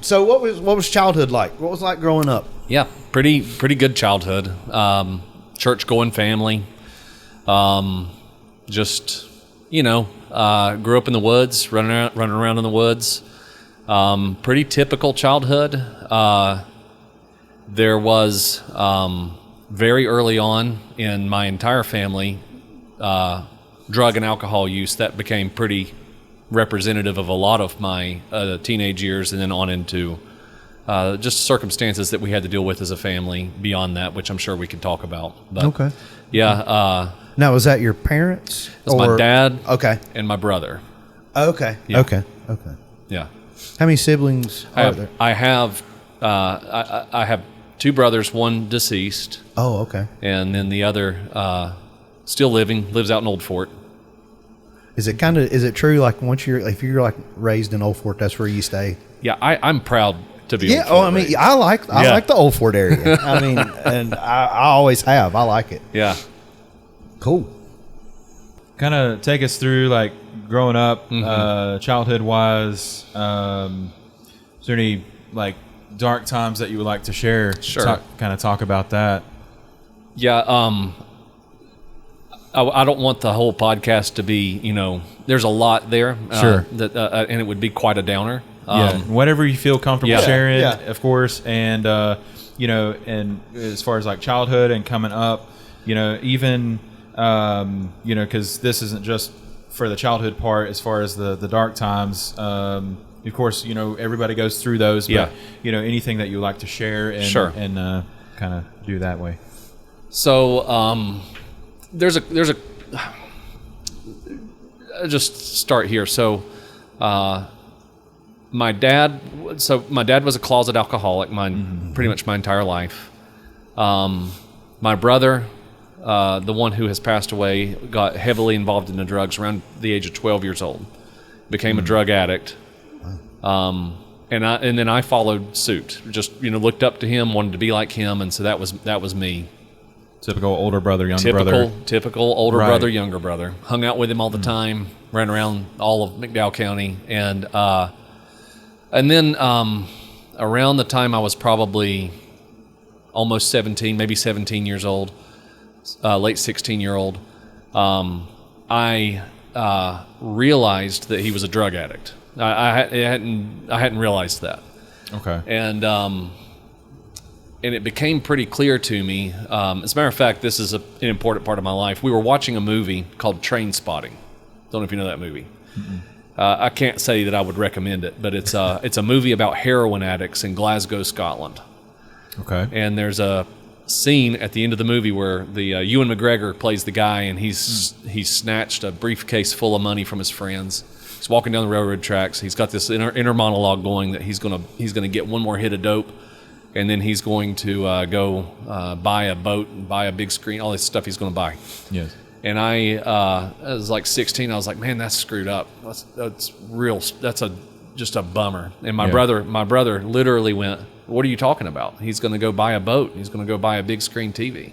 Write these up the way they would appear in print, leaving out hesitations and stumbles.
So what was childhood like? What was it like growing up? Yeah, pretty good childhood. Church going family. Just grew up in the woods, running around in the woods. Pretty typical childhood. There was very early on in my entire family drug and alcohol use that became pretty representative of a lot of my teenage years, and then on into just circumstances that we had to deal with as a family beyond that, which I'm sure we could talk about. But, okay. Yeah. Now, was that your parents? It's my dad. Okay. And my brother. Okay. Yeah. Okay. Yeah. How many siblings are there? I have 2 brothers, one deceased. Oh, okay. And then the other still lives out in Old Fort. Is it true, like, if you're like raised in Old Fort, that's where you stay? Yeah, I'm proud to be. Yeah. Old Fort, I mean, I like the Old Fort area. I mean, and I always have. I like it. Yeah. Cool. Kind of take us through, like, growing up, childhood wise. Is there any, like, dark times that you would like to share? Sure. Kind of talk about that. Yeah. I don't want the whole podcast to be, there's a lot there. Sure. And it would be quite a downer. Whatever you feel comfortable sharing, Yeah. of course. And, and as far as, like, childhood and coming up, even, because this isn't just for the childhood part as far as the dark times. Of course, everybody goes through those, but, anything that you like to share and, Sure. and kind of do that way. So, there's a I'll just start here. So, my dad was a closet alcoholic pretty much my entire life. My brother, the one who has passed away, got heavily involved in the drugs around the age of 12 years old, became a drug addict. And then I followed suit, just, looked up to him, wanted to be like him. And so that was me. Typical older brother, younger brother. Typical older brother, younger brother. Hung out with him all the time, ran around all of McDowell County. And then around the time I was probably almost 17, maybe 17 years old, late 16-year-old, I realized that he was a drug addict. I hadn't realized that. Okay. And it became pretty clear to me. As a matter of fact, this is an important part of my life. We were watching a movie called Train Spotting. Don't know if you know that movie. I can't say that I would recommend it, but it's a movie about heroin addicts in Glasgow, Scotland. Okay. And there's a scene at the end of the movie where the Ewan McGregor plays the guy, and he's snatched a briefcase full of money from his friends. He's walking down the railroad tracks. He's got this inner monologue going that he's gonna get one more hit of dope, and then he's going to go buy a boat and buy a big screen, all this stuff he's going to buy. Yes. And I was like 16. I was like, man, that's screwed up. That's real. That's just a bummer. And my brother literally went, what are you talking about? He's going to go buy a boat. He's going to go buy a big screen TV.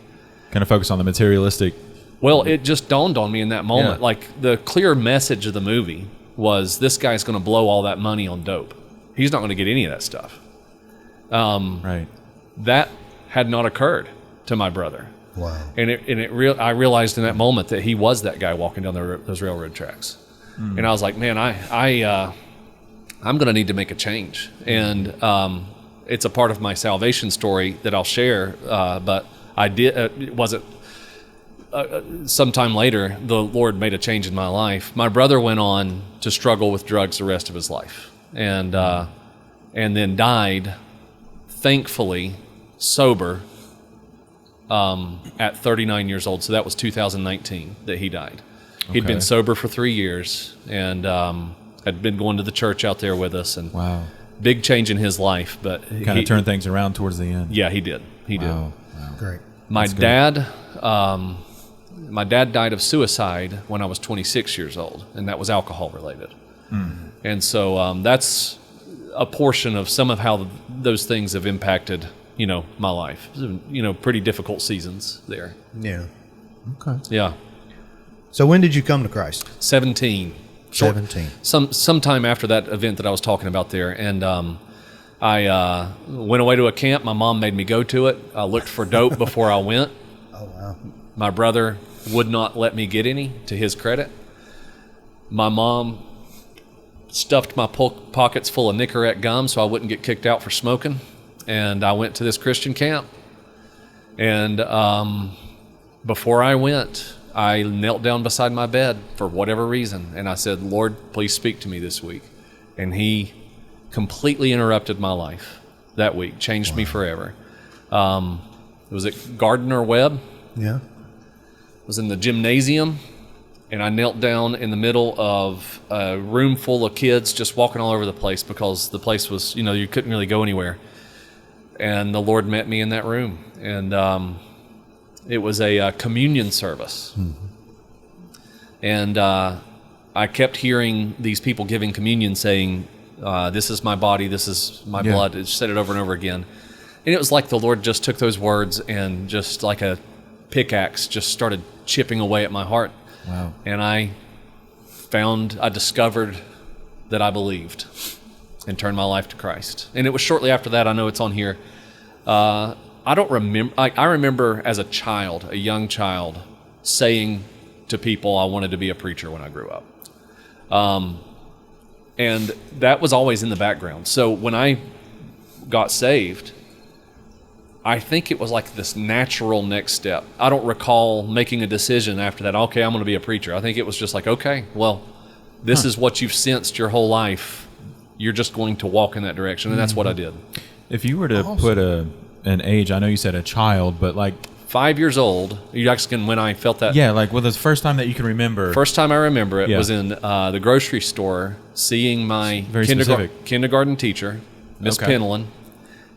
Kind of focus on the materialistic. Well, it just dawned on me in that moment. Yeah. Like, the clear message of the movie was, this guy's going to blow all that money on dope. He's not going to get any of that stuff. Right. That had not occurred to my brother. Wow. And I realized in that moment that he was that guy walking down those railroad tracks. And I was like, man, I'm going to need to make a change. And it's a part of my salvation story that I'll share. But I did. It wasn't. Sometime later, the Lord made a change in my life. My brother went on to struggle with drugs the rest of his life, and then died, thankfully, sober, at 39 years old. So that was 2019 that he died. He'd been sober for 3 years, and had been going to the church out there with us. And wow, big change in his life. But kind of turned things around towards the end. Yeah, he did. He did. Wow. Great. My dad. My dad died of suicide when I was 26 years old, and that was alcohol related. And so that's a portion of some of how those things have impacted, my life. Pretty difficult seasons there. Yeah. Okay. Yeah. So when did you come to Christ? 17. 17. Sometime after that event that I was talking about there, and I went away to a camp. My mom made me go to it. I looked for dope before I went. Oh, wow. My brother would not let me get any, to his credit. My mom stuffed my pockets full of Nicorette gum so I wouldn't get kicked out for smoking. And I went to this Christian camp. And before I went, I knelt down beside my bed for whatever reason. And I said, Lord, please speak to me this week. And he completely interrupted my life that week, changed me forever. It was at Gardner Webb. Yeah. It was in the gymnasium, and I knelt down in the middle of a room full of kids just walking all over the place because the place was, you couldn't really go anywhere. And the Lord met me in that room, and it was a communion service. Mm-hmm. And I kept hearing these people giving communion saying, this is my body, this is my blood. It said it over and over again. And it was like the Lord just took those words and just like a pickaxe just started chipping away at my heart. Wow. And I discovered that I believed and turned my life to Christ. And it was shortly after that, I know it's on here. I don't remember, I remember as a child, a young child, saying to people I wanted to be a preacher when I grew up. And that was always in the background. So when I got saved, I think it was like this natural next step. I don't recall making a decision after that, okay, I'm going to be a preacher. I think it was just like, okay, well, this is what you've sensed your whole life. You're just going to walk in that direction. And that's what I did. If you were to put an age, I know you said a child, but like 5 years old, you asking when I felt that? Yeah, like the first time that you can remember. First time I remember it was in the grocery store, seeing my kindergarten teacher, Miss Penland.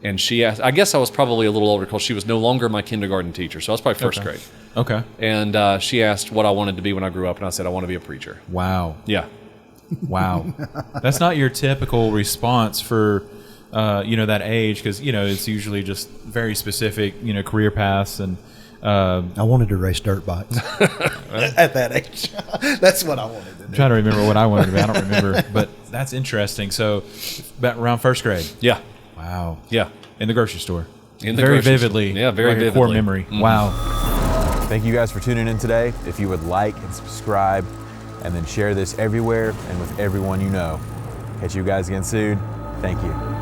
And she asked, I guess I was probably a little older because she was no longer my kindergarten teacher. So I was probably first grade. Okay. And she asked what I wanted to be when I grew up. And I said, I want to be a preacher. Wow. Yeah. Wow. That's not your typical response for, that age. Because, it's usually just very specific, career paths. And I wanted to race dirt bikes at that age. That's what I wanted to do. I'm trying to remember what I wanted to be. I don't remember. But that's interesting. So about around first grade. Yeah. Wow. Yeah. In the grocery store. Very vividly. Yeah, very like vividly. A core memory. Mm-hmm. Wow. Thank you guys for tuning in today. If you would like and subscribe and then share this everywhere and with everyone you know. Catch you guys again soon. Thank you.